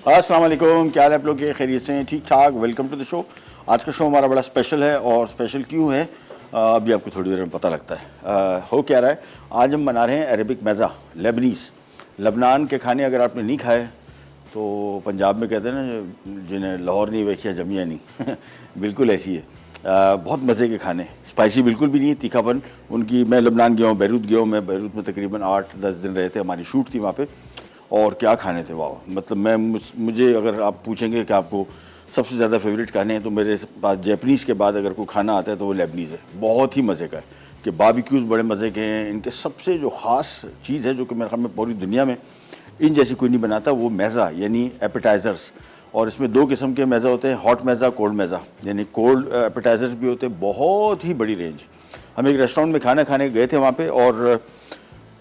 अस्सलाम वालेकुम, क्या हाल है आप लोग के? खैरियत से हैं? ठीक ठाक। Welcome to the show. आज का शो हमारा बड़ा स्पेशल है और स्पेशल क्यों है अभी आपको थोड़ी देर में पता लगता है। हो क्या रहा है, आज हम बना रहे हैं अरेबिक मैज़ा, लेबनीज़। लबनान के खाने अगर आपने नहीं खाए तो पंजाब में कहते हैं ना, जिन्हें लाहौर नहीं वेखिया जमिया नहीं बिल्कुल ऐसी है। बहुत मज़े के खाने, स्पाइसी बिल्कुल भी नहीं है, तीखापन उनकी। मैं लबनान गया हूँ, बैरूत गया हूँ। मैं बैरूत में तकरीबन 8-10 दिन रहे थे, हमारी शूट थी वहाँ पे। और क्या खाने थे, वाह! मतलब मुझे अगर आप पूछेंगे कि आपको सबसे ज़्यादा फेवरेट खाने हैं, तो मेरे पास जैपनीज़ के बाद अगर कोई खाना आता है तो वो लेबनीज़ है। बहुत ही मज़े का है कि बारबेक्यूज़ बड़े मज़े के हैं। इनके सबसे जो ख़ास चीज़ है, जो कि मेरे ख्याल में पूरी दुनिया में इन जैसी कोई नहीं बनाता, वो मैज़ा यानी एपेटाइज़र्स। और इसमें 2 किस्म के मैज़ा होते हैं, हॉट मैज़ा, कोल्ड मैज़ा। यानी कोल्ड एपेटाइज़र्स भी होते हैं, बहुत ही बड़ी रेंज। हम एक रेस्टोरेंट में खाना खाने गए थे वहाँ पे, और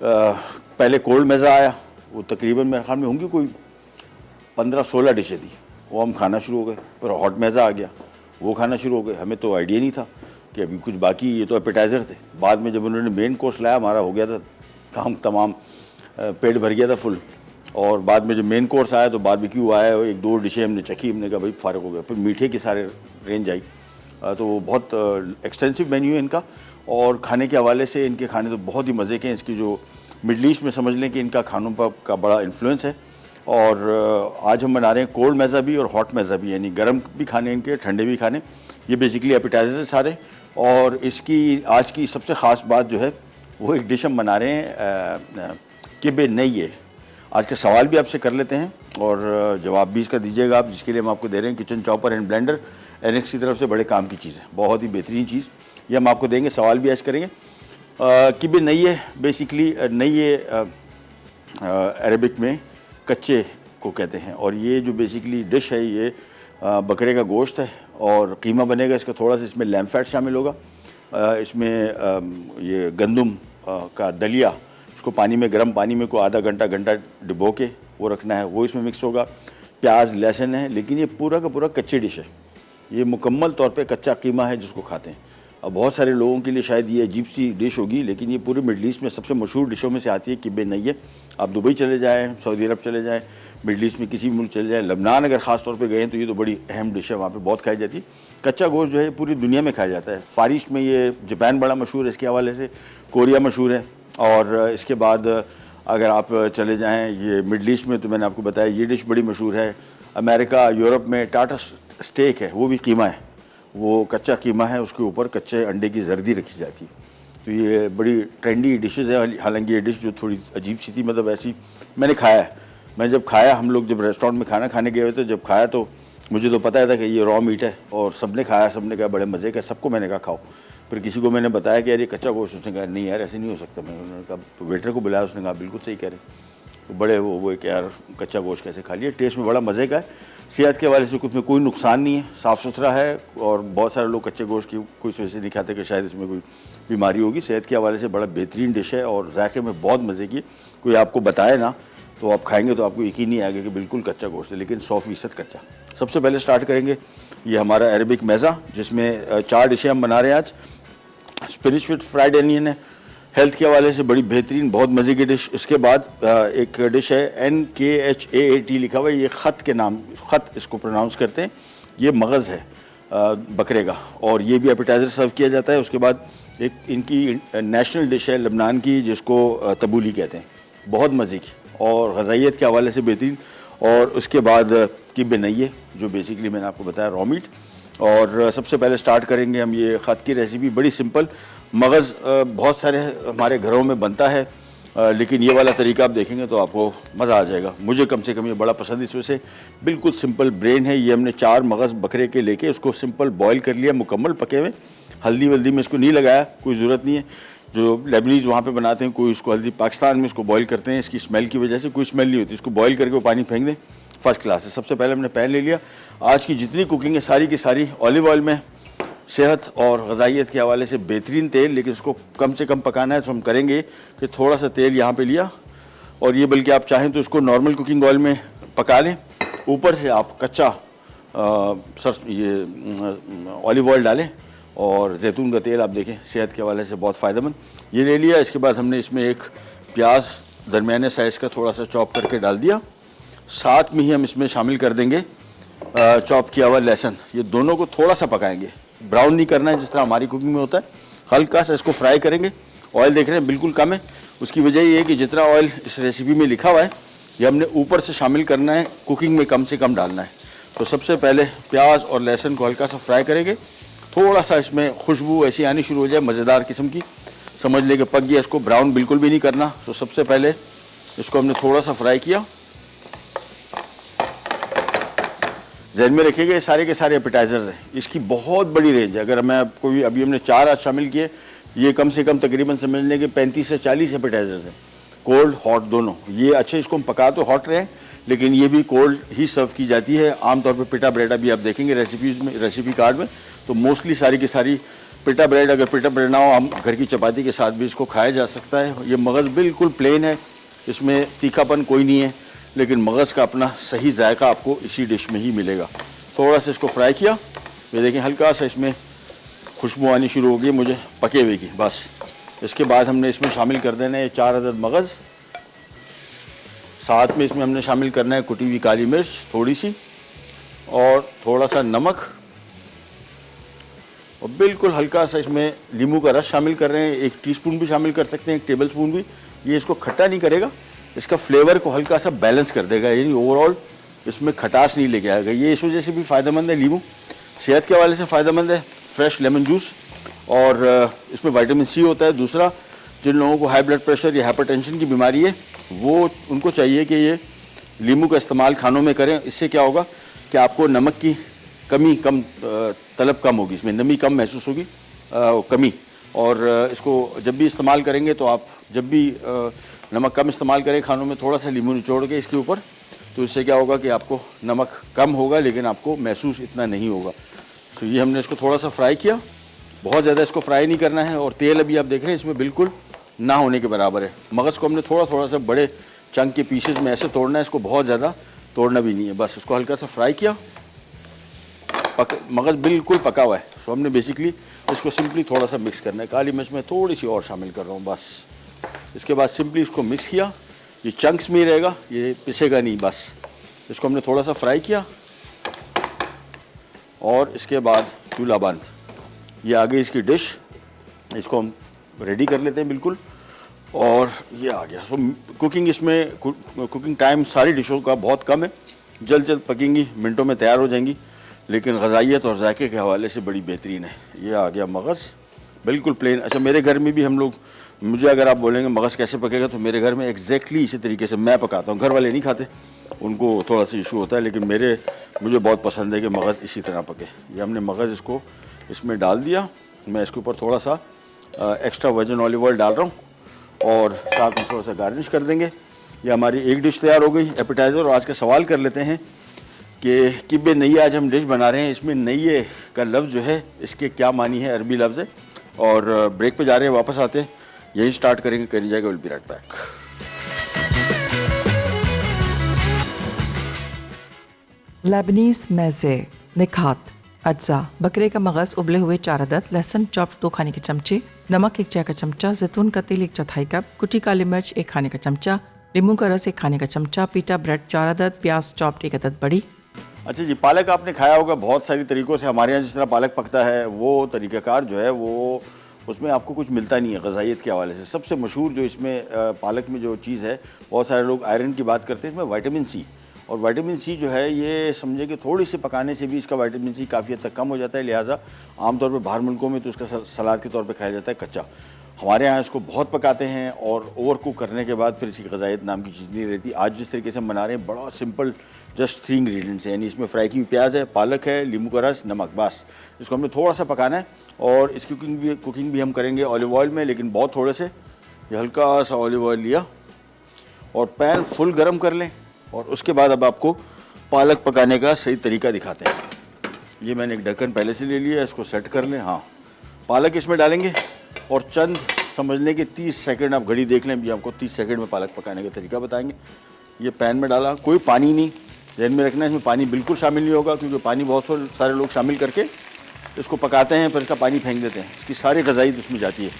पहले कोल्ड मैज़ा आया। वो तकरीबन मेरे ख्याल में होंगी कोई 15-16 डिशें थी। वो हम खाना शुरू हो गए। फिर हॉट मैज़ा आ गया, वो खाना शुरू हो गए। हमें तो आइडिया नहीं था कि अभी कुछ बाकी, ये तो एपेटाइज़र थे। बाद में जब उन्होंने मेन कोर्स लाया, हमारा हो गया था काम तमाम, पेट भर गया था फुल। और बाद में जब मेन कोर्स आया तो बारबेक्यू आया, 1-2 डिशें हमने चखी, हमने कहा भाई फ़ारिग हो गया। फिर मीठे की सारे रेंज आई। तो बहुत एक्सटेंसिव मेन्यू है इनका। और खाने के हवाले से इनके खाने तो बहुत ही मज़े के हैं। इसकी जो मिडल ईस्ट में समझ लें कि इनका खानों पर का बड़ा इन्फ्लुएंस है। और आज हम बना रहे हैं कोल्ड मैज़ा भी और हॉट मैज़ा भी, यानी गर्म भी खाने इनके, ठंडे भी खाने। ये बेसिकली एपेटाइज़र सारे। और इसकी आज की सबसे ख़ास बात जो है, वो एक डिश हम बना रहे हैं किबे नई। आज का सवाल भी आपसे कर लेते हैं और जवाब भी इसका दीजिएगा आप, जिसके लिए हम आपको दे रहे हैं kitchen chopper and blender. Annex की तरफ से बड़े काम की चीज़ है, बहुत ही बेहतरीन चीज़। ये हम आपको देंगे, सवाल भी आज करेंगे। किबे नई है बेसिकली, नई अरबिक में कच्चे को कहते हैं। और ये जो बेसिकली डिश है, ये बकरे का गोश्त है और कीमा बनेगा इसका। थोड़ा सा इसमें लैम्ब फैट शामिल होगा। इसमें ये गंदम का दलिया, इसको पानी में, गर्म पानी में को आधा घंटा डिबो के वो रखना है, वो इसमें मिक्स होगा। प्याज लहसुन है, लेकिन ये पूरा का पूरा कच्ची डिश है। ये मुकम्मल तौर पे कच्चा कीमा है जिसको खाते हैं। अब बहुत सारे लोगों के लिए शायद ये अजीब सी डिश होगी, लेकिन ये पूरे मिडल ईस्ट में सबसे मशहूर डिशों में से आती है किबे नई है। आप दुबई चले जाएँ, सऊदी अरब चले जाएँ, मिडल ईस्ट में किसी भी मुल्क चले जाएँ, लबनान अगर ख़ास तौर पे गए हैं तो ये तो बड़ी अहम डिश है, वहाँ पे बहुत खाई जाती है। कच्चा गोश्त जो है पूरी दुनिया में खाया जाता है। फार ईस्ट में ये जापान बड़ा मशहूर है इसके हवाले से, कोरिया मशहूर है। और इसके बाद अगर आप चले जाएँ ये मिडल ईस्ट में, तो मैंने आपको बताया ये डिश बड़ी मशहूर है। अमेरिका, यूरोप में टाटा स्टेक है, वो भी कीमा है, वो कच्चा कीमा है, उसके ऊपर कच्चे अंडे की जर्दी रखी जाती है। तो ये बड़ी ट्रेंडी डिशेज़ है। हालांकि ये डिश जो थोड़ी अजीब सी थी, मतलब ऐसी मैंने खाया है। मैं जब खाया, हम लोग जब रेस्टोरेंट में खाना खाने गए हुए थे, जब खाया तो मुझे तो पता था कि ये रॉ मीट है, और सबने खाया, सबने कहा बड़े मज़े का, सबको मैंने कहा खाओ। फिर किसी को मैंने बताया कि यार ये कच्चा गोश्त, उसने कहा नहीं यार ऐसे नहीं हो सकता। मैंने कहा, तो वेटर को बुलाया, उसने कहा बिल्कुल सही कह रहे। तो बड़े वो कि यार कच्चा गोश्त कैसे खा लिया। टेस्ट में बड़ा मज़े का है, सेहत के हवाले से कुछ में कोई नुकसान नहीं है, साफ़ सुथरा है। और बहुत सारे लोग कच्चे गोश्त की कोई वजह से नहीं खाते कि शायद इसमें कोई बीमारी होगी। सेहत के हवाले से बड़ा बेहतरीन डिश है और जायके में बहुत मज़े की। कोई आपको बताए ना तो आप खाएंगे तो आपको यकीन नहीं आएगा कि बिल्कुल कच्चा गोश्त है, लेकिन 100% कच्चा। सबसे पहले स्टार्ट करेंगे ये हमारा अरबिक मैज़ा, जिसमें 4 डिशें हम बना रहे हैं आज। स्पिनिच विद फ्राइड अनियन है, हेल्थ के हवाले से बड़ी बेहतरीन, बहुत मज़े की डिश। इसके बाद एक डिश है NKHAAT लिखा हुआ है, ये ख़त के नाम, ख़त इसको प्रोनाउंस करते हैं। ये मगज़ है बकरे का, और ये भी एपेटाइज़र सर्व किया जाता है। उसके बाद एक इनकी नेशनल डिश है लबनान की, जिसको तबूली कहते हैं, बहुत मज़े की और ग़ज़ाइयत के हवाले से बेहतरीन। और उसके बाद किबे नई, जो बेसिकली मैंने आपको बताया रॉ मीट। और सबसे पहले स्टार्ट करेंगे हम ये ख़त की रेसिपी, बड़ी सिंपल। मगज़ बहुत सारे हमारे घरों में बनता है, लेकिन ये वाला तरीका आप देखेंगे तो आपको मज़ा आ जाएगा। मुझे कम से कम ये बड़ा पसंद, इस वजह से बिल्कुल सिंपल ब्रेन है। ये हमने 4 मगज़ बकरे के लेके उसको सिंपल बॉयल कर लिया, मुकम्मल पके हुए। हल्दी वल्दी में इसको नहीं लगाया, कोई ज़रूरत नहीं है। जो लेबनीज़ वहाँ पे बनाते हैं, कोई इसको हल्दी, पाकिस्तान में इसको बॉयल करते हैं, इसकी स्मेल की वजह से कोई स्मेल नहीं होती। इसको बॉयल करके वो पानी फेंक दें, फर्स्ट क्लास है। सबसे पहले हमने पैन ले लिया। आज की जितनी कुकिंग है सारी की सारी ऑलिव ऑयल में, सेहत और ग़ज़ाइयत के हवाले से बेहतरीन तेल, लेकिन इसको कम से कम पकाना है। तो हम करेंगे कि थोड़ा सा तेल यहाँ पे लिया, और ये बल्कि आप चाहें तो इसको नॉर्मल कुकिंग ऑयल में पका लें। ऊपर से आप कच्चा ऑलिव ऑयल डालें, और जैतून का तेल आप देखें सेहत के हवाले से बहुत फ़ायदेमंद। ये ले लिया। इसके बाद हमने इसमें एक प्याज दरमियाने साइज़ का थोड़ा सा चॉप करके डाल दिया। साथ में ही हम इसमें शामिल कर देंगे चॉप किया हुआ लहसुन। ये दोनों को थोड़ा सा पकाएंगे, ब्राउन नहीं करना है जिस तरह हमारी कुकिंग में होता है, हल्का सा इसको फ्राई करेंगे। ऑयल देख रहे हैं बिल्कुल कम है, उसकी वजह ये है कि जितना ऑयल इस रेसिपी में लिखा हुआ है ये हमने ऊपर से शामिल करना है, कुकिंग में कम से कम डालना है। तो सबसे पहले प्याज और लहसुन को हल्का सा फ्राई करेंगे, थोड़ा सा इसमें खुशबू ऐसी आनी शुरू हो जाए मज़ेदार किस्म की, समझ ले कि पक गया। इसको ब्राउन बिल्कुल भी नहीं करना। तो सबसे पहले इसको हमने थोड़ा सा फ्राई किया। ज़हन में रखिएगा ये सारे के सारे एपेटाइज़र्स हैं, इसकी बहुत बड़ी रेंज है। अगर मैं आपको अभी हमने 4 आज शामिल किए, ये कम से कम तकरीबन समझ लें कि 35 से 40 एपेटाइज़र्स हैं, कोल्ड हॉट दोनों। ये अच्छे इसको हम पका तो हॉट रहे हैं, लेकिन ये भी कोल्ड ही सर्व की जाती है। आमतौर पे पिटा ब्रेड अभी आप देखेंगे रेसिपीज़ में, रेसिपी कार्ड में, तो मोस्टली सारी की सारी पिटा ब्रेड। अगर पिटा ब्रेड ना हो, हम घर की चपाती के साथ भी इसको खाया जा सकता है। ये मगज़ बिल्कुल प्लेन है, इसमें तीखापन कोई नहीं है, लेकिन मगज़ का अपना सही जायका आपको इसी डिश में ही मिलेगा। थोड़ा सा इसको फ्राई किया, ये देखें हल्का सा इसमें खुशबू आनी शुरू हो गई मुझे पके हुए की। बस इसके बाद हमने इसमें शामिल कर देना है 4 अदद मगज़, साथ में इसमें हमने शामिल करना है कुटी हुई काली मिर्च थोड़ी सी, और थोड़ा सा नमक, और बिल्कुल हल्का सा इसमें नींबू का रस शामिल कर रहे हैं। 1 टीस्पून भी शामिल कर सकते हैं, 1 टेबल स्पून भी। ये इसको खट्टा नहीं करेगा, इसका फ्लेवर को हल्का सा बैलेंस कर देगा, यानी ओवरऑल इसमें खटास नहीं लेके आएगा। ये इस वजह से भी फ़ायदेमंद है, नींबू सेहत के हवाले से फ़ायदेमंद है, फ्रेश लेमन जूस, और इसमें विटामिन सी होता है। दूसरा, जिन लोगों को हाई ब्लड प्रेशर या हाइपरटेंशन की बीमारी है, वो उनको चाहिए कि ये नींबू का इस्तेमाल खानों में करें। इससे क्या होगा कि आपको नमक की तलब कम होगी, इसमें नमी कम महसूस होगी, कमी। और इसको जब भी इस्तेमाल करेंगे तो आप जब भी नमक कम इस्तेमाल करें खानों में, थोड़ा सा नींबू निचोड़ के इसके ऊपर, तो इससे क्या होगा कि आपको नमक कम होगा लेकिन आपको महसूस इतना नहीं होगा। तो ये हमने इसको थोड़ा सा फ्राई किया, बहुत ज़्यादा इसको फ्राई नहीं करना है। और तेल अभी आप देख रहे हैं इसमें बिल्कुल ना होने के बराबर है। मगज़ को हमने थोड़ा थोड़ा सा बड़े चंक के पीसेज में ऐसे तोड़ना है, इसको बहुत ज़्यादा तोड़ना भी नहीं है। बस इसको हल्का सा फ्राई किया, मगज़ बिल्कुल पका हुआ है। सो हमने बेसिकली इसको सिंपली थोड़ा सा मिक्स करना है। काली मिर्च में थोड़ी सी और शामिल कर रहा हूँ बस। इसके बाद सिंपली इसको मिक्स किया, ये चंक्स में ही रहेगा, ये पिसेगा नहीं। बस इसको हमने थोड़ा सा फ्राई किया और इसके बाद चूल्हा बंद। ये आ गई इसकी डिश, इसको हम रेडी कर लेते हैं बिल्कुल। और ये आ गया। सो कुकिंग इसमें कुकिंग टाइम सारी डिशों का बहुत कम है, जल्द जल्द पकेंगी, मिनटों में तैयार हो जाएंगी, लेकिन ग़ज़ाइयत और जायके के हवाले से बड़ी बेहतरीन है। ये आ गया मगज़ बिल्कुल प्लेन। अच्छा, मेरे घर में भी हम लोग, मुझे अगर आप बोलेंगे मगज़ कैसे पकेगा, तो मेरे घर में एग्जैक्टली इसी तरीके से मैं पकाता हूँ। घर वाले नहीं खाते, उनको थोड़ा सा इशू होता है, लेकिन मुझे बहुत पसंद है कि मगज़ इसी तरह पके। ये हमने मगज़ इसको इसमें डाल दिया। मैं इसके ऊपर थोड़ा सा एक्स्ट्रा वर्जिन ऑलिव ऑयल डाल रहा हूँ, और साथ में थोड़ा सा गार्निश कर देंगे। ये हमारी एक डिश तैयार हो गई, एपेटाइज़र। और आज का सवाल कर लेते हैं कि किब्बे नैये आज हम डिश बना रहे हैं, इसमें नैये का लफ्ज़ जो है इसके क्या मानी है, अरबी लफ्ज़ है। और ब्रेक पे जा रहे हैं, वापस आते हैं, यही स्टार्ट करेंगे, करी जाएगा। Will be right back. Lebanese mezze निखात अज्जा: बकरे का मगज़ उबले हुए 4 अदद, लहसुन चॉप 2 खाने के चमचे, नमक 1 चाय का चमचा, जैतून का तेल 1/4 कप, कुटी काली मिर्च 1 खाने का चमचा, नींबू का रस 1 खाने का चमचा, पीटा ब्रेड 4 अदद, प्याज चॉप 1 अदद बड़ी। अच्छा जी, पालक आपने खाया होगा बहुत सारी तरीक़ों से। हमारे यहाँ जिस तरह पालक पकता है वो तरीक़ाकार जो है वो उसमें आपको कुछ मिलता नहीं है ग़ज़ाइयत के हवाले से। सबसे मशहूर जो इसमें पालक में जो चीज़ है, बहुत सारे लोग आयरन की बात करते हैं, इसमें विटामिन सी। और विटामिन सी जो है ये समझे कि थोड़ी सी पकाने से भी इसका विटामिन सी काफ़ी हद तक कम हो जाता है। लिहाजा आमतौर पर बाहर मुल्कों में तो इसका सलाद के तौर पे खाया जाता है कच्चा। हमारे यहाँ इसको बहुत पकाते हैं और ओवर कुक करने के बाद फिर इसकी ग़ज़ाइयत नाम की चीज़ नहीं रहती। आज जिस तरीके से हम बना रहे हैं, बड़ा सिंपल, जस्ट 3 इंग्रीडियंट्स है, यानी इसमें फ्राई की हुई प्याज है, पालक है, नींबू का रस, नमक, बस। इसको हमने थोड़ा सा पकाना है। और इसकी कुकिंग भी हम करेंगे ऑलिव ऑयल में, लेकिन बहुत थोड़े से। ये हल्का सा ऑलिव ऑयल लिया और पैन फुल गर्म कर लें, और उसके बाद अब आपको पालक पकाने का सही तरीका दिखाते हैं। ये मैंने एक ढक्कन पहले से ले लिया, इसको सेट कर लें। हाँ, पालक इसमें डालेंगे और चंद समझ लें कि 30 सेकंड, आप घड़ी देख लें, भी आपको 30 सेकंड में पालक पकाने का तरीका बताएंगे। ये पैन में डाला, कोई पानी नहीं, ध्यान में रखना है, इसमें पानी बिल्कुल शामिल नहीं होगा, क्योंकि पानी बहुत सारे लोग शामिल करके इसको पकाते हैं, फिर इसका पानी फेंक देते हैं, इसकी सारी ग़ज़ाइयत उसमें जाती है।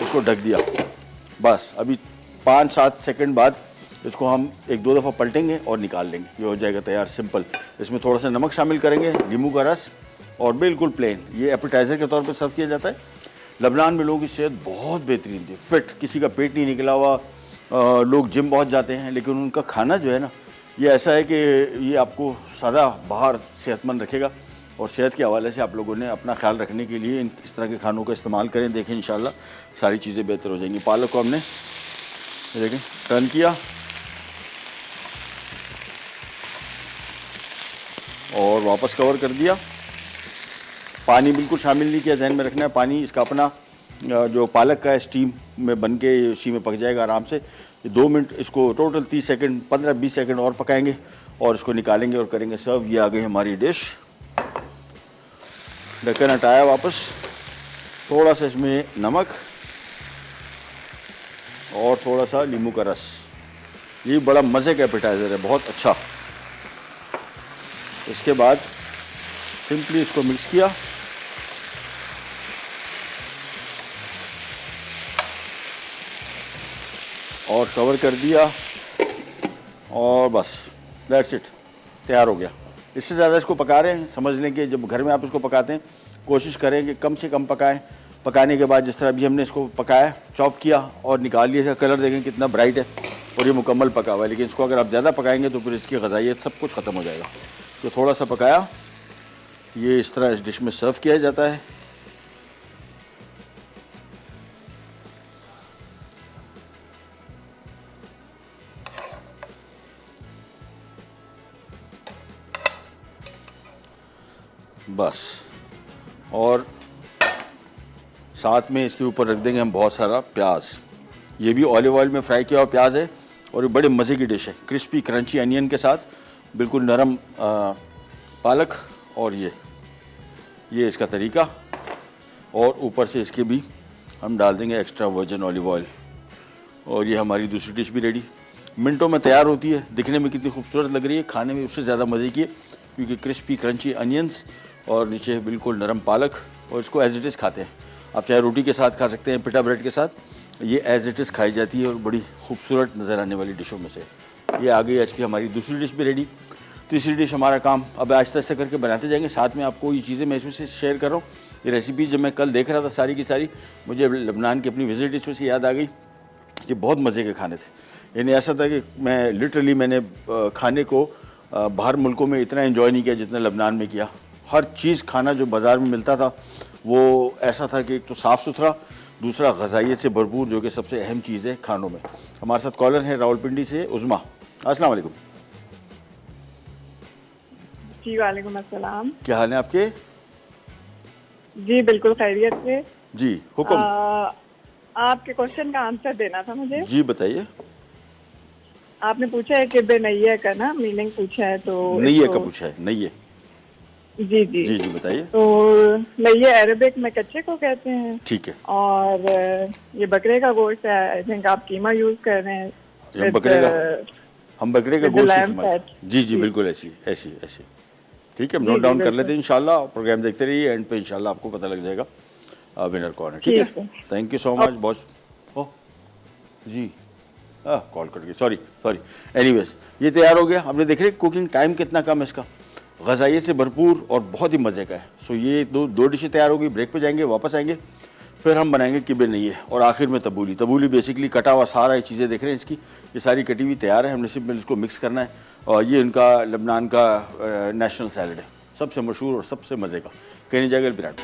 उसको ढक दिया, बस अभी 5-7 सेकंड बाद इसको हम एक दो दफ़ा पलटेंगे और निकाल लेंगे, ये हो जाएगा तैयार सिंपल। इसमें थोड़ा सा नमक शामिल करेंगे, नींबू का रस और बिल्कुल प्लेन। ये एपेटाइज़र के तौर पर सर्व किया जाता है। लबनान में लोगों की सेहत बहुत बेहतरीन थी, फिट, किसी का पेट नहीं निकला हुआ, लोग जिम बहुत जाते हैं, लेकिन उनका खाना जो है ना ये ऐसा है कि ये आपको सदा बाहर सेहतमंद रखेगा। और सेहत के हवाले से आप लोगों ने अपना ख्याल रखने के लिए इस तरह के खानों का इस्तेमाल करें, देखें इंशाल्लाह सारी चीज़ें बेहतर हो जाएंगी। पालक को हमने देखें टर्न किया और वापस कवर कर दिया। पानी बिल्कुल शामिल नहीं किया, जहन में रखना है पानी इसका अपना जो पालक का है स्टीम में बन के उसी में पक जाएगा आराम से। 2 मिनट इसको टोटल 30 सेकंड 15-20 सेकंड और पकाएंगे और इसको निकालेंगे और करेंगे सर्व। ये आ गई हमारी डिश। ढक्कन हटाया वापस, थोड़ा सा इसमें नमक और थोड़ा सा नींबू का रस। ये बड़ा मज़े का एपेटाइज़र है, बहुत अच्छा। इसके बाद सिंपली इसको मिक्स किया और कवर कर दिया और बस दैट्स इट, तैयार हो गया। इससे ज़्यादा इसको पका रहे हैं, समझ लें कि जब घर में आप इसको पकाते हैं कोशिश करें कि कम से कम पकाएं। पकाने के बाद जिस तरह अभी हमने इसको पकाया, चॉप किया और निकाल लिया, इसका कलर देखें कितना ब्राइट है और ये मुकम्मल पका हुआ है। लेकिन इसको अगर आप ज़्यादा पकाएंगे तो फिर इसकी ग़ज़ाइयत सब कुछ ख़त्म हो जाएगा। तो थोड़ा सा पकाया, ये इस तरह इस डिश में सर्व किया जाता है। बस, और साथ में इसके ऊपर रख देंगे हम बहुत सारा प्याज। ये भी ऑलिव ऑयल में फ्राई किया हुआ प्याज है और ये बड़े मज़े की डिश है, क्रिस्पी क्रंची अनियन के साथ, बिल्कुल नरम पालक। और ये इसका तरीका। और ऊपर से इसके भी हम डाल देंगे एक्स्ट्रा वर्जिन ऑलिव ऑयल। और ये हमारी दूसरी डिश भी रेडी, मिनटों में तैयार होती है। दिखने में कितनी खूबसूरत लग रही है, खाने में उससे ज़्यादा मज़े की है, क्योंकि क्रिस्पी क्रंची अनियंस और नीचे बिल्कुल नरम पालक। और इसको एज इट इज़ खाते हैं, आप चाहे रोटी के साथ खा सकते हैं, पिटा ब्रेड के साथ, ये एज इट इज़ खाई जाती है और बड़ी खूबसूरत नज़र आने वाली डिशों में से ये आ गई। आज की हमारी दूसरी डिश भी रेडी। तीसरी डिश हमारा काम अब आहिस्ता आहिस्ता करके बनाते जाएंगे। साथ में आपको ये चीज़ें मैं इसमें से शेयर कर रहा हूँ, ये रेसिपी जब मैं कल देख रहा था सारी की सारी, मुझे लबनान की अपनी विजिट इसमें से याद आ गई कि बहुत मज़े के खाने थे। यानी ऐसा था कि मैं लिटरली मैंने खाने को बाहर मुल्कों में इतना एंजॉय नहीं किया जितना लबनान में किया। हर चीज़ खाना जो बाज़ार में मिलता था वो ऐसा था कि एक तो साफ़ सुथरा, दूसरा ग़ज़ाइयत से भरपूर, जो कि सबसे अहम चीज़ है खानों में। हमारे साथ कॉलर है रावलपिंडी से उज़मा। अस्सलाम वालेकुम। जी वालेकुम अस्सलाम। क्या हाल है आपके? जी बिल्कुल खैरियत से। जी हुक्म। आपके क्वेश्चन का आंसर देना था मुझे। जी बताइए। आपने पूछा है कि बेनैया का ना मीनिंग पूछा है, तो नैये का पूछा है, नैये। जी जी जी जी बताइए। तो नैये अरबिक में कच्चे को कहते हैं। ठीक है। और ये बकरे का गोश्त है, आई थिंक आप कीमा यूज कर रहे हैं। हम बकरे का गोश्त इस्तेमाल। जी जी बिल्कुल ऐसी ऐसी ऐसी। ठीक है, हम नोट डाउन कर लेते हैं इंशाल्लाह। प्रोग्राम देखते रहिए, एंड पे इंशाल्लाह आपको पता लग जाएगा विनर कौन है। ठीक है, thank you so much boss. Oh जी कॉल कट गई, सॉरी। एनीवेज, ये तैयार हो गया। आपने देख रहे कुकिंग टाइम कितना कम है इसका, ग़ज़ाइयत से भरपूर और बहुत ही मज़े का है। सो ये दो डिशें तैयार हो गई। ब्रेक पे जाएंगे, वापस आएंगे, फिर हम बनाएंगे किबे नैये और आखिर में तबूली। तबूली बेसिकली कटा हुआ सारा ये चीज़ें देख रहे हैं इसकी, ये सारी कटी हुई तैयार है, हमने सिर्फ इसको मिक्स करना है। और ये इनका लबनान का नेशनल सैलड है, सबसे मशहूर और सबसे मज़े का। कहने जाएगा बिराट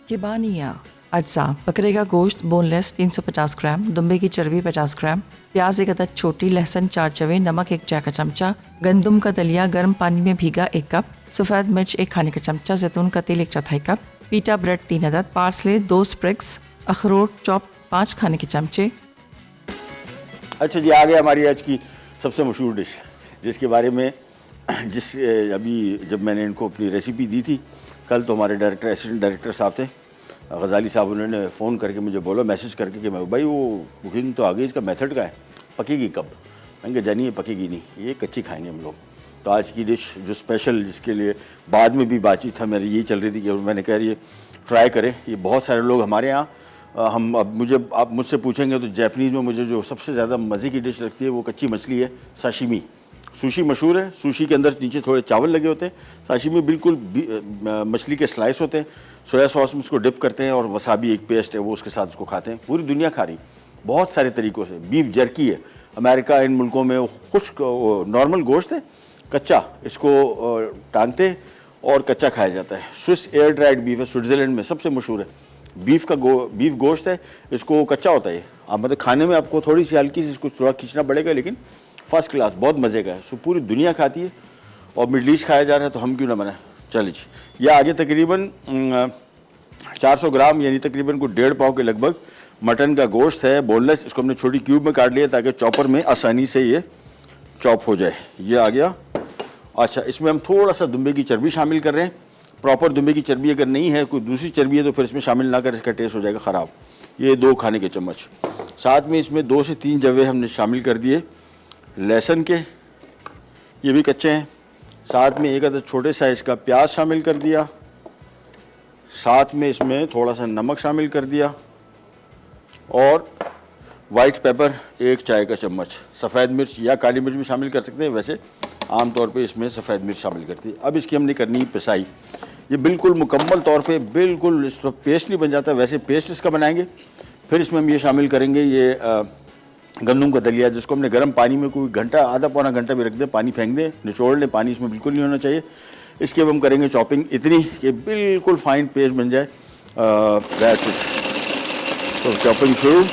किबानिया अज्जा, बकरे का गोश्त बोनलेस 350 ग्राम, दुम्बे की चर्बी 50 ग्राम, प्याज एक अदद छोटी, लहसुन 4 चवे, नमक 1 चाय का चमचा, गंदम का दलिया गर्म पानी में भीगा 1 कप, सफ़ेद मिर्च 1 खाने का चमचा, जैतून का तेल 1/4 कप, पीटा ब्रेड 3 अदद, पार्सले 2 स्प्रिग्स, अखरोट चॉप 5 खाने के चमचे। अच्छा जी, आ गया हमारी आज की सबसे मशहूर डिश, जिसके बारे में अभी जब मैंने इनको अपनी रेसिपी दी थी कल, तो हमारे डायरेक्टर, असिस्टेंट डायरेक्टर साहब थे गज़ाली साहब, उन्होंने फ़ोन करके मुझे बोला, मैसेज करके कि मैं भाई वो कुकिंग तो आ गई, इसका मेथड क्या है, पकेगी कब? मैंने जानिए ये पकेगी नहीं, ये कच्ची खाएंगे हम लोग। तो आज की डिश जो स्पेशल, जिसके लिए बाद में भी बातचीत था मेरी यही चल रही थी कि मैंने कह रही है ट्राई करें। ये बहुत सारे लोग हमारे यहाँ हम अब आप मुझसे पूछेंगे तो जापानीज़ में मुझे जो सबसे ज़्यादा मज़े की डिश लगती है वो कच्ची मछली है, साशिमी। सुशी मशहूर है, सुशी के अंदर नीचे थोड़े चावल लगे होते हैं, साशिमी बिल्कुल मछली के स्लाइस होते हैं, सोया सॉस में उसको डिप करते हैं और वसाबी एक पेस्ट है वो उसके साथ उसको खाते हैं। पूरी दुनिया खा रही बहुत सारे तरीक़ों से। बीफ जर्की है, अमेरिका इन मुल्कों में खुश्क नॉर्मल गोश्त है, कच्चा इसको टांगते और कच्चा खाया जाता है। स्विस एयर ड्राइड बीफ है, स्विट्ज़रलैंड में सबसे मशहूर है। बीफ गोश्त है, इसको कच्चा होता है। आप मतलब खाने में आपको थोड़ी सी हल्की सी इसको थोड़ा खींचना पड़ेगा, लेकिन फर्स्ट क्लास बहुत मज़े का है। सो पूरी दुनिया खाती है और मिडल ईस्ट खाया जा रहा है तो हम क्यों ना बनाएं। चलिए जी, यह आगे तकरीबन 400 ग्राम यानी तकरीबन को 1.5 पाव के लगभग मटन का गोश्त है, बोनलेस। इसको हमने छोटी क्यूब में काट लिया ताकि चॉपर में आसानी से ये चॉप हो जाए। ये आ गया। अच्छा, इसमें हम थोड़ा सा दुम्बे की चर्बी शामिल कर रहे हैं। प्रॉपर दुम्बे की चर्बी अगर नहीं है, कोई दूसरी चर्बी है तो फिर इसमें शामिल ना कर, इसका टेस्ट हो जाएगा ख़राब। ये 2 खाने के चम्मच। साथ में इसमें 2 से 3 जवे हमने शामिल कर दिए लहसुन के, ये भी कच्चे हैं। साथ में एक अदद छोटे साइज़ का प्याज शामिल कर दिया। साथ में इसमें थोड़ा सा नमक शामिल कर दिया और वाइट पेपर 1 चाय का चम्मच। सफ़ेद मिर्च या काली मिर्च भी शामिल कर सकते हैं, वैसे आमतौर पे इसमें सफ़ेद मिर्च शामिल करती है। अब इसकी हमने करनी है पिसाई। ये बिल्कुल मुकम्मल तौर पे बिल्कुल इस पेस्ट नहीं बन जाता, वैसे पेस्ट इसका बनाएंगे। फिर इसमें हम ये शामिल करेंगे ये गंदम का दलिया, जिसको हमने गर्म पानी में कोई घंटा, आधा पौना घंटा भी रख दें, पानी फेंक दें, निचोड़ लें, पानी इसमें बिल्कुल नहीं होना चाहिए। इसके अब हम करेंगे चॉपिंग इतनी कि बिल्कुल फाइन पेस्ट बन जाए। That's it. सो चॉपिंग शुरू।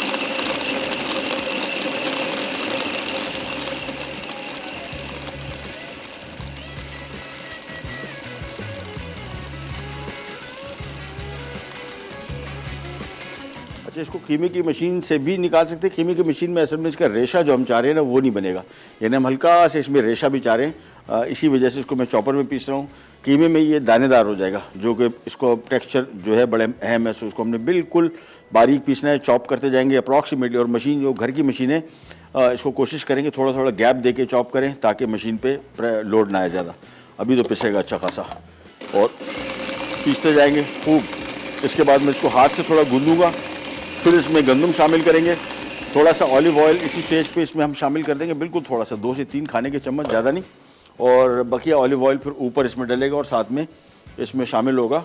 अच्छा, इसको कीमे की मशीन से भी निकाल सकते हैं। कीमे की मशीन में असल में इसका रेशा जो हम चाह रहे हैं ना वो नहीं बनेगा, यानी हम हल्का से इसमें रेशा भी चाह रहे हैं। इसी वजह से इसको मैं चॉपर में पीस रहा हूँ। कीमे में ये दानेदार हो जाएगा, जो कि इसको टेक्सचर जो है बड़े अहम है। सो इसको हमने बिल्कुल बारीक पीसना है, चॉप करते जाएंगे अप्रॉक्सीमेटली। और मशीन जो घर की मशीन है, इसको कोशिश करेंगे थोड़ा थोड़ा गैप दे के चॉप करें ताकि मशीन पर लोड ना आए ज़्यादा। अभी तो पिसेगा अच्छा खासा और पीसते जाएंगे खूब। इसके बाद मैं इसको हाथ से थोड़ा गूंदूँगा। फिर इसमें गंदम शामिल करेंगे, थोड़ा सा ऑलिव ऑयल इसी स्टेज पे इसमें हम शामिल कर देंगे, बिल्कुल थोड़ा सा 2 से 3 खाने के चम्मच, ज़्यादा नहीं। और बकिया ऑलिव ऑयल फिर ऊपर इसमें डलेगा और साथ में इसमें शामिल होगा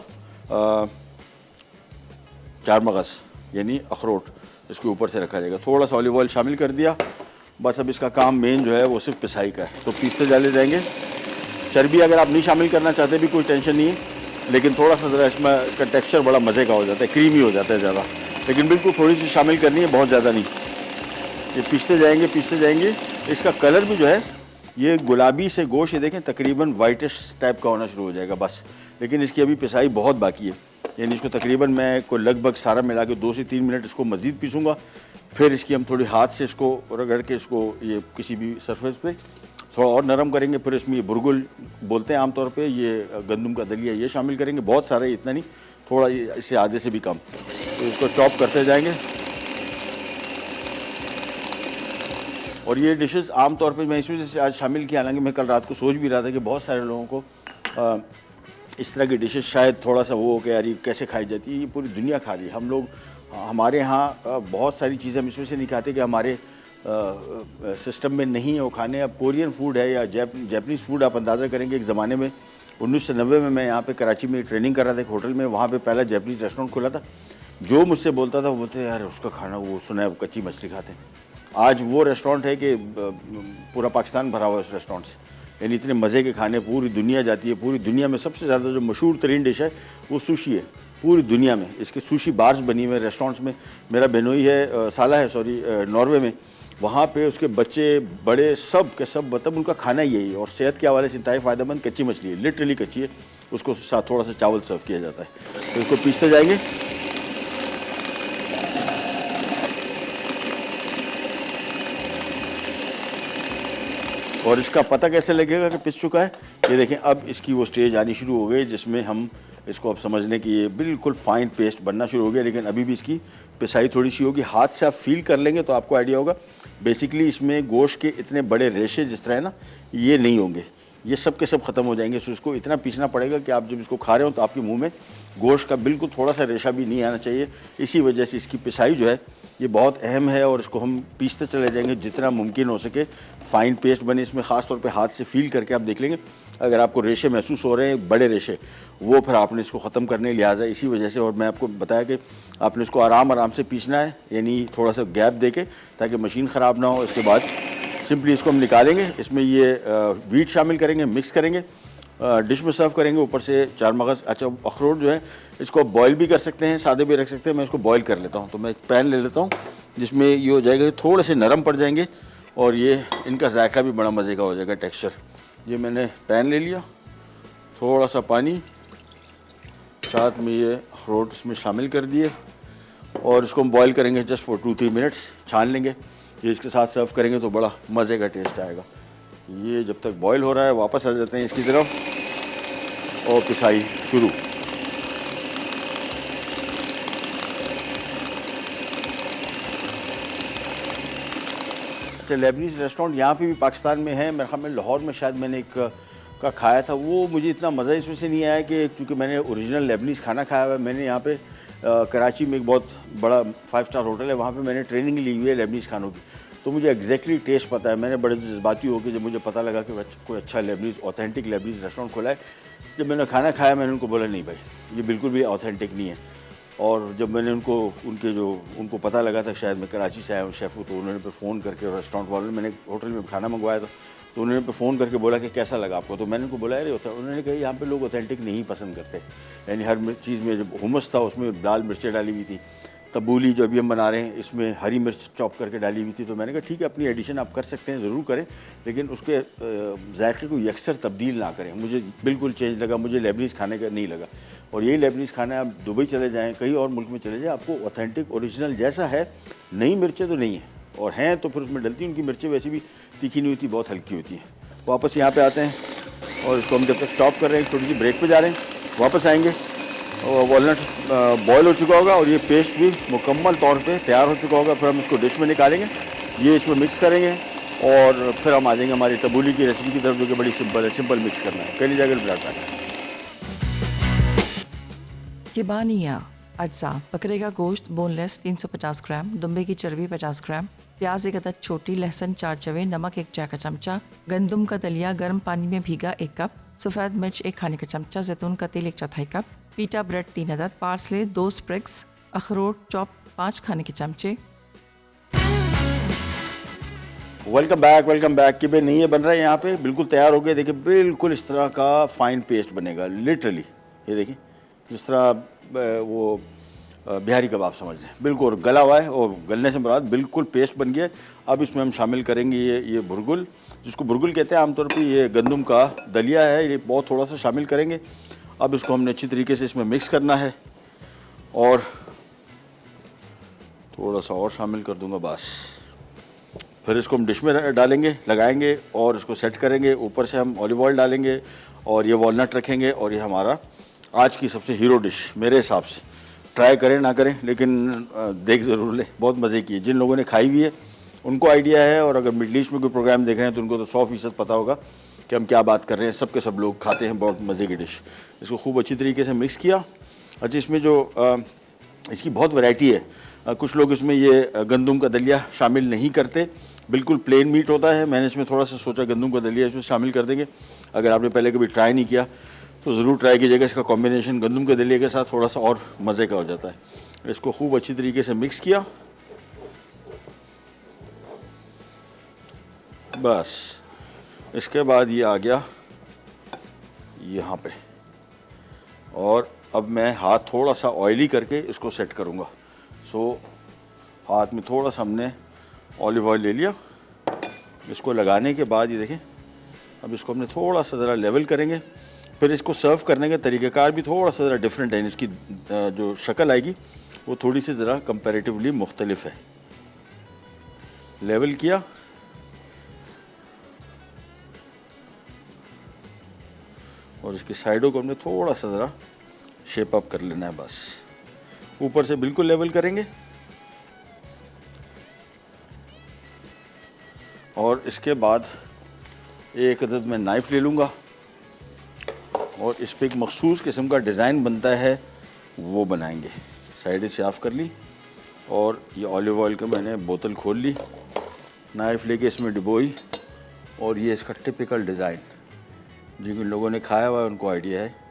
4 मगज़ यानी अखरोट, इसके ऊपर से रखा जाएगा। थोड़ा सा ऑलिव ऑयल शामिल कर दिया। बस अब इसका काम मेन जो है वो सिर्फ पिसाई का है। सो पीसते डाले जाएंगे। चर्बी अगर आप नहीं शामिल करना चाहते भी कोई टेंशन नहीं है, लेकिन थोड़ा सा ज़रा इसमें का टेक्स्चर बड़ा मज़े का हो जाता है, क्रीमी हो जाता है ज़्यादा, लेकिन बिल्कुल थोड़ी सी शामिल करनी है, बहुत ज़्यादा नहीं। ये पीसते जाएंगे। इसका कलर भी जो है ये गुलाबी से गोश्त, ये देखें तकरीबन वाइटिश टाइप का होना शुरू हो जाएगा बस। लेकिन इसकी अभी पिसाई बहुत बाकी है, यानी इसको तकरीबन मैं को लगभग सारा मिला के 2 से 3 मिनट इसको मज़ीद पीसूँगा। फिर इसकी हम थोड़ी हाथ से इसको रगड़ के इसको ये किसी भी सरफेस पे थोड़ा और नरम करेंगे। फिर इसमें ये बुरगुल बोलते हैं आमतौर पे, ये गंदम का दलिया, ये शामिल करेंगे। बहुत सारा, इतना नहीं, थोड़ा इससे आधे से भी कम। तो इसको चॉप करते जाएंगे। और ये डिशेस आमतौर पे मैं इस वजह से आज शामिल किया, हालांकि मैं कल रात को सोच भी रहा था कि बहुत सारे लोगों को इस तरह की डिशेस शायद थोड़ा सा वो हो कि यार ये कैसे खाई जाती है। ये पूरी दुनिया खा रही है। हम लोग, हमारे यहाँ बहुत सारी चीज़ें हम इस वजह से नहीं खाते कि हमारे सिस्टम में नहीं है वो खाने। अब कोरियन फूड है या जापानीज़ फूड, आप अंदाज़ा करेंगे एक ज़माने में 1990 में मैं यहाँ पे कराची में ट्रेनिंग कर रहा था एक होटल में, वहाँ पे पहला जापानीज़ रेस्टोरेंट खुला था। जो मुझसे बोलता था वो बोलते यार उसका खाना वो सुना है कच्ची मछली खाते हैं। आज वो रेस्टोरेंट है कि पूरा पाकिस्तान भरा हुआ है उस रेस्टोरेंट से, यानी इतने मज़े के खाने पूरी दुनिया जाती है। पूरी दुनिया में सबसे ज़्यादा जो मशहूर तरीन डिश है वो सुशी है पूरी दुनिया में। इसके सुशी बार्स बनी हुए रेस्टोरेंट्स में। मेरा बेनोई है, साला है सॉरी, नॉर्वे में, वहाँ पे उसके बच्चे बड़े सब के सब मतलब उनका खाना ही यही है। और सेहत के हवाले से इंतहाई फ़ायदेमंद कच्ची मछली है, लिटरली कच्ची है। उसको साथ थोड़ा सा चावल सर्व किया जाता है। तो इसको पीसते जाएंगे। और इसका पता कैसे लगेगा कि पिस चुका है? ये देखें, अब इसकी वो स्टेज आनी शुरू हो गई जिसमें हम इसको अब समझ लें कि ये बिल्कुल फ़ाइन पेस्ट बनना शुरू हो गया। लेकिन अभी भी इसकी पिसाई थोड़ी सी होगी। हाथ से आप फील कर लेंगे तो आपको आइडिया होगा। बेसिकली इसमें गोश्त के इतने बड़े रेशे जिस तरह है ना, ये नहीं होंगे। ये सब के सब ख़त्म हो जाएंगे। सो इसको इतना पीसना पड़ेगा कि आप जब इसको खा रहे हो तो आपके मुंह में गोश्त का बिल्कुल थोड़ा सा रेशा भी नहीं आना चाहिए। इसी वजह से इसकी पिसाई जो है ये बहुत अहम है और इसको हम पीसते चले जाएंगे जितना मुमकिन हो सके फ़ाइन पेस्ट बने। इसमें ख़ास तौर पे हाथ से फील करके आप देख लेंगे, अगर आपको रेशे महसूस हो रहे हैं बड़े रेशे, वो फिर आपने इसको ख़त्म करने लिहाजा इसी वजह से। और मैं आपको बताया कि आपने इसको आराम से पीसना है, यानी थोड़ा सा गैप दे के, ताकि मशीन ख़राब ना हो। इसके बाद सिंपली इसको हम निकालेंगे, इसमें ये वीट शामिल करेंगे, मिक्स करेंगे, डिश में सर्व करेंगे। ऊपर से 4 मगज़। अच्छा, अखरोट जो है इसको बॉयल भी कर सकते हैं, सादे भी रख सकते हैं। मैं इसको बॉयल कर लेता हूँ, तो मैं एक पैन ले लेता हूँ जिसमें ये हो जाएगा, थोड़े से नरम पड़ जाएंगे और ये इनका जायका भी बड़ा मज़े का हो जाएगा, टेक्सचर। ये मैंने पैन ले लिया, थोड़ा सा पानी, साथ में ये अखरोट इसमें शामिल कर दिए और इसको हम बॉयल करेंगे जस्ट फॉर 2-3 मिनट्स, छान लेंगे। ये इसके साथ सर्व करेंगे तो बड़ा मज़े का टेस्ट आएगा। ये जब तक बॉयल हो रहा है वापस आ जाते हैं इसकी तरफ और पिसाई शुरू। अच्छा, लेबनीज़ रेस्टोरेंट यहाँ पे भी पाकिस्तान में है, मेरे ख्याल में लाहौर में शायद मैंने एक का खाया था। वो मुझे इतना मज़ा इसमें से नहीं आया कि चूँकि मैंने ओरिजिनल लेबनीज़ खाना खाया हुआ है। मैंने यहाँ पे कराची में एक बहुत बड़ा 5 स्टार होटल है, वहाँ पे मैंने ट्रेनिंग ली हुई है लेबनीज़ खानों की, तो मुझे एग्जैक्टली टेस्ट पता है। मैंने बड़े जज्बाती होकर जब मुझे पता लगा कि कोई अच्छा लेबनीज़ ऑथेंटिक लेबनीज़ रेस्टोरेंट खोला है, जब मैंने खाना खाया मैंने उनको बोला नहीं भाई ये बिल्कुल भी ऑथेंटिक नहीं है। और जब मैंने उनको पता लगा था शायद मैं कराची से आया हूँ शेफ़, तो उन्होंने पे फ़ोन करके रेस्टोरेंट वालों ने, मैंने होटल में खाना मंगवाया था, तो उन्होंने पे फ़ोन करके बोला कि कैसा लगा आपको, तो मैंने उनको बोला अरे होता, उन्होंने कहा यहाँ पे लोग ऑथेंटिक नहीं पसंद करते, यानी हर चीज़ में जब हुमस था उसमें लाल मिर्चें डाली हुई थी, तबूली जो अभी हम बना रहे हैं इसमें हरी मिर्च चॉप करके डाली हुई थी। तो मैंने कहा ठीक है अपनी एडिशन आप कर सकते हैं, ज़रूर करें, लेकिन उसके जायके को यकसर तब्दील ना करें। मुझे बिल्कुल चेंज लगा, मुझे लेबनीज़ खाने का नहीं लगा। और यही लेबनीज़ खाना आप दुबई चले जाएँ, कहीं और मुल्क में चले जाएँ, आपको ऑथेंटिक ओरिजिनल जैसा है, नई मिर्चें तो नहीं है, और हैं तो फिर उसमें डलती उनकी मिर्चें वैसे भी तीखी नहीं होती, बहुत हल्की होती हैं। वापस यहाँ पे आते हैं और इसको हम जब तक चॉप कर रहे हैं छोटी सी ब्रेक पे जा रहे हैं, वापस आएंगे और वॉलनट बॉयल हो चुका होगा और ये पेस्ट भी मुकम्मल तौर पे तैयार हो चुका होगा। फिर हम इसको डिश में निकालेंगे, ये इसमें मिक्स करेंगे और फिर हम आ जाएंगे हमारी तबूली की रेसिपी की तरफ, जो कि बड़ी सिंपल है, सिंपल मिक्स करना है। कहीं जाकर बिलाता है किबानिया अज्जा, बकरे का गोश्त बोनलेस 350 ग्राम, दुम्बे की चर्बी 50 ग्राम, प्याज 1 अदद छोटी, लहसुन 4 चवे, नमक 1 चाय का चमचा, गंदम का दलिया गर्म पानी में भीगा 1 कप, सफ़ेद मिर्च 1 खाने का चमचा, जैतून का तेल 1/4 कप, पीटा ब्रेड 3 अदद, पार्सले 2 स्प्रिग्स, अखरोट चॉप 5 खाने के चमचे। Welcome back. कि भाई नहीं ये बन रहा है यहाँ पे, बिल्कुल तैयार हो गया। देखिए बिल्कुल इस तरह का फ़ाइन पेस्ट बनेगा, लिटरली। ये देखिए जिस तरह वो बिहारी कबाब समझ लें, बिल्कुल गला हुआ है, और गलने से मुराद बिल्कुल पेस्ट बन गया। अब इसमें हम शामिल करेंगे ये बुरगुल, जिसको बुरगुल कहते हैं आमतौर पे। ये गंदम का दलिया है, ये बहुत थोड़ा सा शामिल करेंगे। अब इसको हमने अच्छी तरीके से इसमें मिक्स करना है और थोड़ा सा और शामिल कर दूंगा बस। फिर इसको हम डिश में डालेंगे, लगाएंगे और इसको सेट करेंगे। ऊपर से हम ऑलिव ऑयल डालेंगे और ये वॉलनट रखेंगे, और ये हमारा आज की सबसे हीरो डिश मेरे हिसाब से। ट्राई करें ना करें लेकिन देख ज़रूर लें, बहुत मज़े की है। जिन लोगों ने खाई हुई है उनको आइडिया है, और अगर मिडल ईस्ट में कोई प्रोग्राम देख रहे हैं तो उनको तो 100% पता होगा कि हम क्या बात कर रहे हैं। सब के सब लोग खाते हैं, बहुत मज़े की डिश। इसको खूब अच्छी तरीके से मिक्स किया। अच्छा, इसमें जो इसकी बहुत वैरायटी है। कुछ लोग इसमें ये गंदम का दलिया शामिल नहीं करते, बिल्कुल प्लेन मीट होता है। मैंने इसमें थोड़ा सा सोचा गंदम का दलिया इसमें शामिल कर देंगे। अगर आपने पहले कभी ट्राई नहीं किया तो ज़रूर ट्राई कीजिएगा। इसका कॉम्बिनेशन गंदम के दलिया के साथ थोड़ा सा और मज़े का हो जाता है। इसको खूब अच्छी तरीके से मिक्स किया, बस। इसके बाद ये आ गया यहाँ पे, और अब मैं हाथ थोड़ा सा ऑयली करके इसको सेट करूँगा। सो हाथ में थोड़ा सा हमने ऑलिव ऑयल ले लिया। इसको लगाने के बाद ये देखें, अब इसको हमने थोड़ा सा ज़रा लेवल करेंगे। फिर इसको सर्व करने का तरीक़ाकार भी थोड़ा सा ज़रा डिफरेंट है। इसकी जो शक्ल आएगी वो थोड़ी सी ज़रा कंपैरेटिवली मुख्तलिफ है। लेवल किया, और इसकी साइडों को हमने थोड़ा सा ज़रा शेप अप कर लेना है, बस। ऊपर से बिल्कुल लेवल करेंगे, और इसके बाद एक अदद मैं नाइफ़ ले लूँगा और इस पर एक मखसूस किस्म का डिज़ाइन बनता है वो बनाएंगे। साइड से साफ़ कर ली और ये ऑलिव ऑयल का मैंने बोतल खोल ली, नाइफ़ लेके इसमें डुबोई और ये इसका टिपिकल डिज़ाइन जिन लोगों ने खाया हुआ है उनको आइडिया है।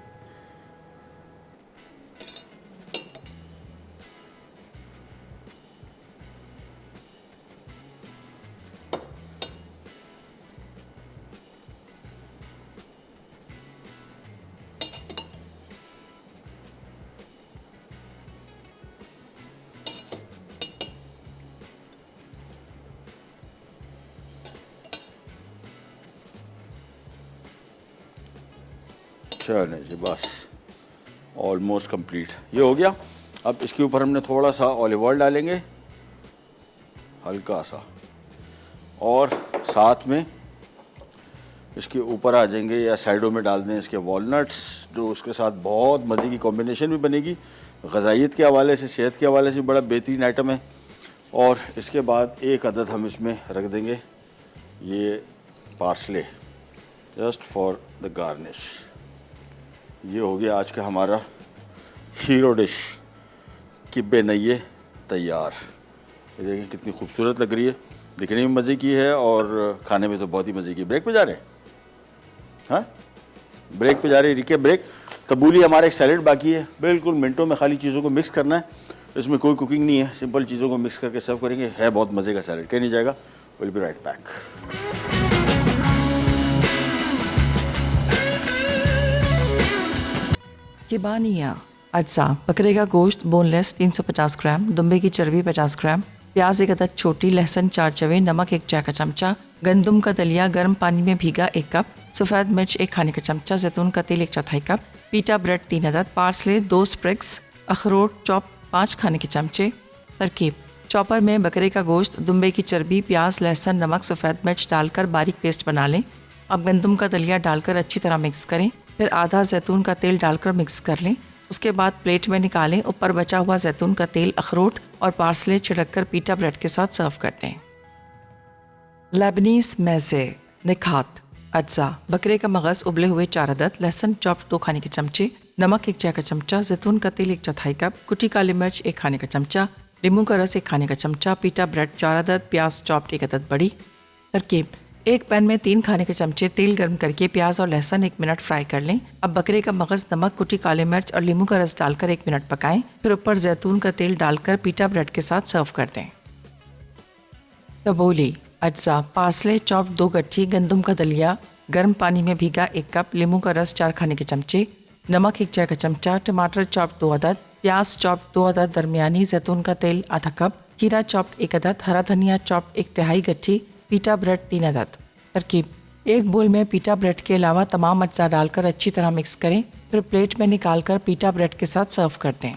चलें जी, बस ऑलमोस्ट कंप्लीट ये हो गया। अब इसके ऊपर हमने थोड़ा सा ऑलिव ऑयल डालेंगे, हल्का सा, और साथ में इसके ऊपर आ जाएंगे या साइडों में डाल दें इसके वॉलनट्स, जो उसके साथ बहुत मज़े की कॉम्बिनेशन भी बनेगी। ग़िज़ाइयत के हवाले से, सेहत के हवाले से बड़ा बेहतरीन आइटम है। और इसके बाद एक अदद हम इसमें रख देंगे ये parsley, just for the garnish. ये हो गया आज का हमारा हीरो डिश किब्बे नइये तैयार। ये देखें कितनी खूबसूरत लग रही है, दिखने में मज़े की है और खाने में तो बहुत ही मज़े की। ब्रेक पे जा रहे हैं? हाँ, ब्रेक पे जा रहे हैं। Ricky break. तबूली हमारा एक सैलेड बाकी है, बिल्कुल मिनटों में खाली चीज़ों को मिक्स करना है, इसमें कोई कुकिंग नहीं है, सिंपल चीज़ों को मिक्स करके सर्व करेंगे। है बहुत मज़े का सैलेड, कहीं नहीं जाएगा। Will be right back. किबानिया अज्जा, बकरे का गोश्त बोनलेस 350 ग्राम, दुम्बे की चर्बी 50 ग्राम, प्याज एक अदद छोटी, लहसुन 4 चवे, नमक 1 चाय का चमचा, गंदम का दलिया गर्म पानी में भीगा 1 कप, सफ़ेद मिर्च 1 खाने का चमचा, जैतून का तेल 1/4 कप, पीटा ब्रेड 3 अदद, पार्सले 2 स्प्रिग्स, अखरोट चॉप 5 खाने के चमचे। तरकीब: चॉपर में बकरे का गोश्त, दुम्बे की चर्बी, प्याज, लहसुन, नमक, सफ़ेद मिर्च डालकर बारीक पेस्ट बना लें। अब गंदम का दलिया डालकर अच्छी तरह मिक्स करें, फिर आधा जैतून का तेल डालकर मिक्स कर लें। उसके बाद प्लेट में निकालें, ऊपर बचा हुआ जैतून का तेल, अखरोट और पार्सले छिड़ककर पीटा ब्रेड के साथ सर्व कर दें। लेबनीज मैज़े निखात अज्जा, बकरे का मगज़ उबले हुए 4 अदद, लहसुन चॉप 2 खाने के चमचे, नमक 1 चाय का चमचा, जैतून का तेल 1/4 कप, कुटी काली मिर्च 1 खाने का चमचा, नींबू का रस 1 खाने का चमचा, पीटा ब्रेड 4 अदद, प्याज चॉप्ड 1 अदद बड़ी। तरकीब: एक पैन में 3 खाने के चमचे तेल गर्म करके प्याज और लहसुन 1 मिनट फ्राई कर लें। अब बकरे का मगज़, नमक, कुटी काली मिर्च और नींबू का रस डालकर 1 मिनट पकाएं, फिर ऊपर जैतून का तेल डालकर पीटा ब्रेड के साथ सर्व कर दें। तबोली अज्जा, पार्सले चॉप 2 गट्ठी, गंदम का दलिया गर्म पानी में भीगा 1 कप, नींबू का रस 4 खाने के चमचे, नमक 1 चाय का चमचा, टमाटर चॉप 2 अदद, प्याज चॉप 2 अदद दरमियानी, जैतून का तेल आधा कप, खीरा चॉप 1 अदद, हरा धनिया चॉप 1/3 गट्ठी, पीटा ब्रेड 3 अदद। तरकीब: एक बोल में पीटा ब्रेड के अलावा तमाम अज्जा डालकर अच्छी तरह मिक्स करें, फिर प्लेट में निकालकर पीटा ब्रेड के साथ सर्व कर दें।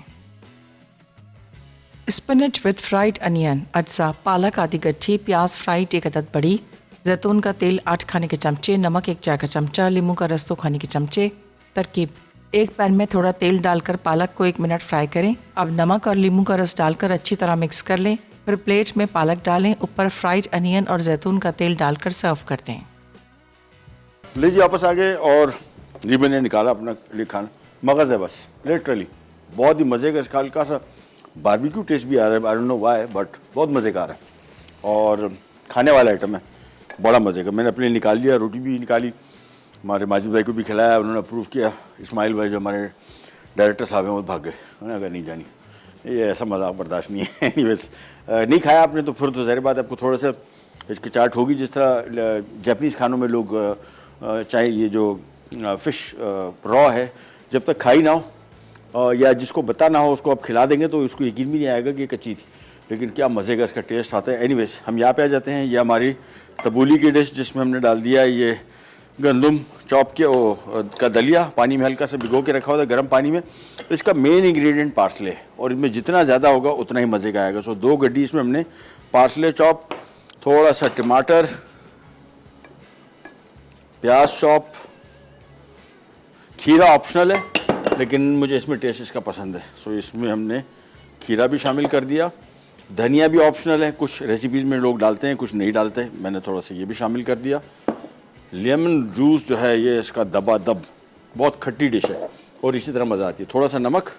स्पिनच विद फ्राइड अनियन अज्जा, पालक आधी गट्ठी, प्याज फ्राइड 1 अदद बड़ी, जैतून का तेल 8 खाने के चमचे, नमक 1 चाय का चमचा, नींबू का रस 2 खाने के चमचे। तरकीब: एक पैन में थोड़ा तेल डालकर पालक को 1 मिनट फ्राई करें। अब नमक और नींबू का रस डालकर अच्छी तरह मिक्स कर लें, फिर प्लेट में पालक डालें, ऊपर फ्राइड अनियन और जैतून का तेल डालकर सर्व कर दें। लीजिए वापस आ गए और ये मैंने निकाला अपना लिए खाना। मगज़ है बस, लिटरली बहुत ही मज़े का। इसका हल्का सा बारबेक्यू टेस्ट भी आ रहा है, I don't know why, but बहुत मज़े का आ रहा है और खाने वाला आइटम है, बड़ा मज़े का। मैंने अपने लिए निकाल लिया, रोटी भी निकाली, हमारे माजिद भाई को भी खिलाया, उन्होंने अप्रूव किया। इस्माइल भाई जो हमारे डायरेक्टर साहब हैं वो भाग गए, उन्होंने अगर नहीं जानी, ये ऐसा मजाक बर्दाश्त नहीं है। एनीवेज, नहीं खाया आपने तो फिर तो ज़ाहिर बात आपको थोड़ा सा हिचकिचाहट होगी। जिस तरह जापानीज़ खानों में लोग चाहे ये जो फ़िश रॉ है, जब तक खाई ना हो या जिसको बता ना हो उसको आप खिला देंगे तो उसको यकीन भी नहीं आएगा कि ये कच्ची थी, लेकिन क्या मज़े का इसका टेस्ट आता है। एनीवेज, हम यहाँ पे आ जाते हैं। ये हमारी तबूली की डिश जिसमें हमने डाल दिया ये गंदम चॉप के का दलिया, पानी में हल्का सा भिगो के रखा होता है गर्म पानी में। इसका मेन इंग्रेडिएंट पार्सले है और इसमें जितना ज़्यादा होगा उतना ही मज़े का आएगा। सो 2 गड्डी इसमें हमने पार्सले चॉप, थोड़ा सा टमाटर, प्याज चॉप, खीरा ऑप्शनल है लेकिन मुझे इसमें टेस्ट इसका पसंद है, सो इसमें हमने खीरा भी शामिल कर दिया। धनिया भी ऑप्शनल है, कुछ रेसिपीज़ में लोग डालते हैं कुछ नहीं डालते, मैंने थोड़ा सा ये भी शामिल कर दिया। लेमन जूस जो है ये इसका दबा दब, बहुत खट्टी डिश है और इसी तरह मज़ा आती है। थोड़ा सा नमक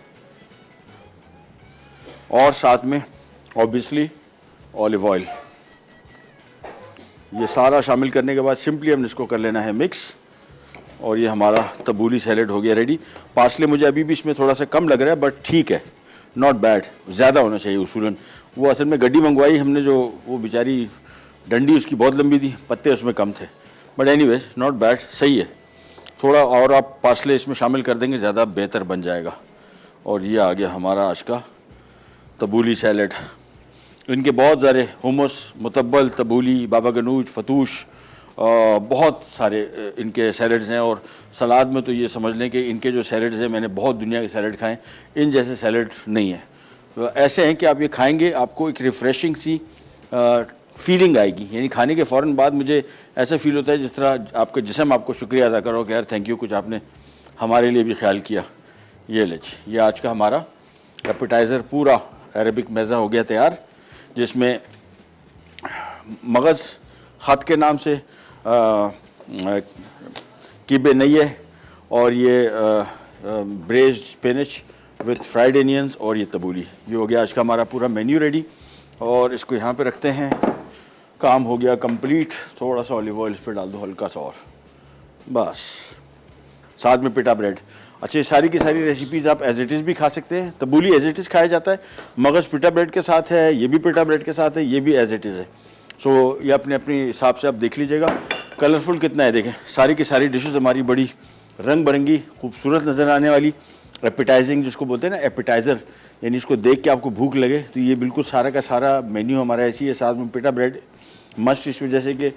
और साथ में ऑब्वियसली ऑलिव ऑयल, ये सारा शामिल करने के बाद सिंपली हमने इसको कर लेना है मिक्स और ये हमारा तबूली सैलेड हो गया रेडी। पार्सले मुझे अभी भी इसमें थोड़ा सा कम लग रहा है बट ठीक है, नॉट बैड, ज़्यादा होना चाहिए उसूलन। वो असल में गड्डी मंगवाई हमने जो, वो बेचारी डंडी उसकी बहुत लंबी थी, पत्ते उसमें कम थे, बट एनीवेज नॉट बैड, सही है। थोड़ा और आप पार्सले इसमें शामिल कर देंगे ज़्यादा बेहतर बन जाएगा। और ये आ गया हमारा आज का तबूली सैलेड। इनके बहुत सारे हुमस, मुतब्बल, तबूली, बाबा गनूज, फतूश, बहुत सारे इनके सैलड्स हैं। और सलाद में तो ये समझ लें कि इनके जो सैलड्स हैं, मैंने बहुत दुनिया के सैलड खाएं, इन जैसे सैलड नहीं है। तो ऐसे हैं कि आप ये खाएंगे आपको एक रिफ़्रेशिंग सी फीलिंग आएगी, यानी खाने के फ़ौरन बाद मुझे ऐसा फील होता है जिस तरह आपका जिस्म आपको शुक्रिया अदा करो कि यार थैंक यू, कुछ आपने हमारे लिए भी ख्याल किया। ये लेच, ये आज का हमारा एपेटाइज़र पूरा अरबिक मेज़ा हो गया तैयार, जिसमें मगज़ ख़त के नाम से कीबे नये और ये ब्रेज्ड स्पिनच विथ फ्राइड अनियंस और ये तबूली। ये हो गया आज का हमारा पूरा मेन्यू रेडी और इसको यहाँ पे रखते हैं। काम हो गया कंप्लीट। थोड़ा सा ऑलिव ऑयल इस पर डाल दो, हल्का सा, और बस। साथ में पिटा ब्रेड। अच्छा, ये सारी की सारी रेसिपीज़ आप एज इट इज़ भी खा सकते हैं। तबूली एज इट इज़ खाया जाता है, मगज़ पिटा ब्रेड के साथ है, ये भी पिटा ब्रेड के साथ है, ये भी एज इट इज़ है। सो ये अपने अपने हिसाब से आप देख लीजिएगा। कलरफुल कितना है देखें, सारी की सारी डिशेस हमारी बड़ी रंग बिरंगी खूबसूरत नज़र आने वाली। एपिटाइजिंग जिसको बोलते हैं ना, एपिटाइज़र, यानी इसको देख के आपको भूख लगे, तो ये बिल्कुल सारा का सारा मेन्यू हमारा ऐसी है। साथ में पिटा ब्रेड मस्ट, इस वजह से कि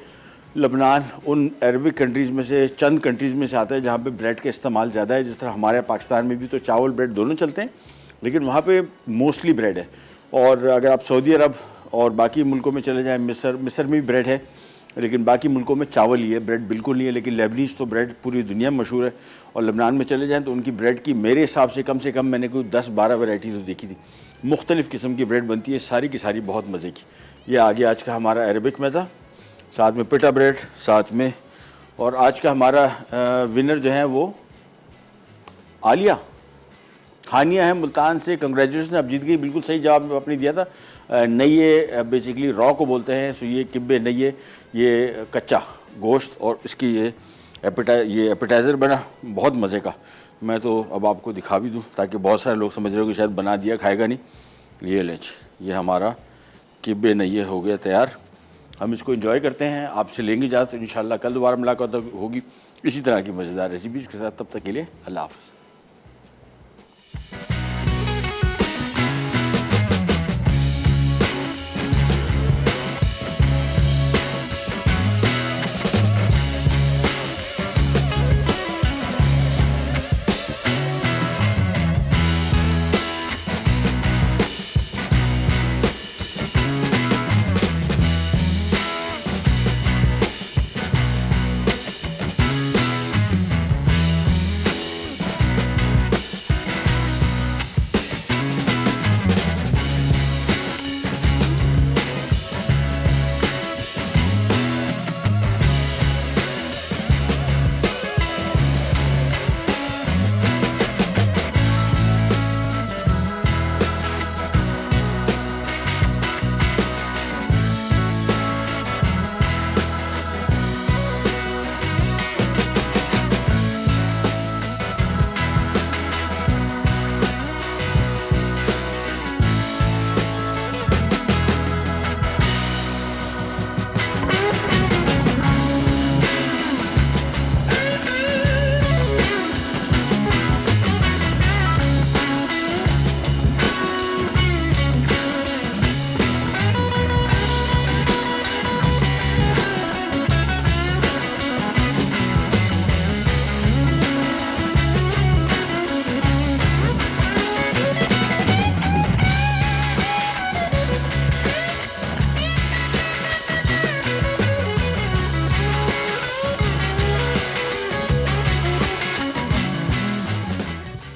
लबनान उन अरबिक कंट्रीज़ में से चंद कंट्रीज़ में से आता है जहाँ पे ब्रेड का इस्तेमाल ज़्यादा है। जिस तरह हमारे पाकिस्तान में भी तो चावल ब्रेड दोनों चलते हैं, लेकिन वहाँ पे मोस्टली ब्रेड है। और अगर आप सऊदी अरब और बाकी मुल्कों में चले जाएँ, मिस्र में भी ब्रेड है, लेकिन बाकी मुल्कों में चावल ही है, ब्रेड बिल्कुल नहीं है। लेकिन लेबनीज़ तो ब्रेड पूरी दुनिया में मशहूर है। और लबनान में चले जाएँ तो उनकी ब्रेड की मेरे हिसाब से कम मैंने कोई 10-12 वैरायटी तो देखी थी। मुख्तलिफ़ किस्म की ब्रेड बनती है, सारी की सारी बहुत मज़े की। ये आ गया आज का हमारा अरबिक मेज़ा, साथ में पिटा ब्रेड साथ में। और आज का हमारा विनर जो है वो आलिया खानिया है मुल्तान से। कंग्रेचुलेसन, आप जीत गई। बिल्कुल सही जवाब आपने दिया था। नये बेसिकली रॉ को बोलते हैं। सो ये किब्बे नये, ये कच्चा गोश्त, और इसकी ये एपेटाइज़र बना बहुत मज़े का। मैं तो अब आपको दिखा भी दूँ ताकि बहुत सारे लोग समझ रहे हो कि शायद बना दिया खाएगा नहीं। ये लेच, ये हमारा किब्बे नये हो गया तैयार। हम इसको एंजॉय करते हैं, आपसे लेंगे इजाज़त। तो इंशाल्लाह कल दोबारा मुलाकात होगी इसी तरह की मज़ेदार रेसिपीज़ के साथ। तब तक के लिए अल्लाह हाफ़िज़।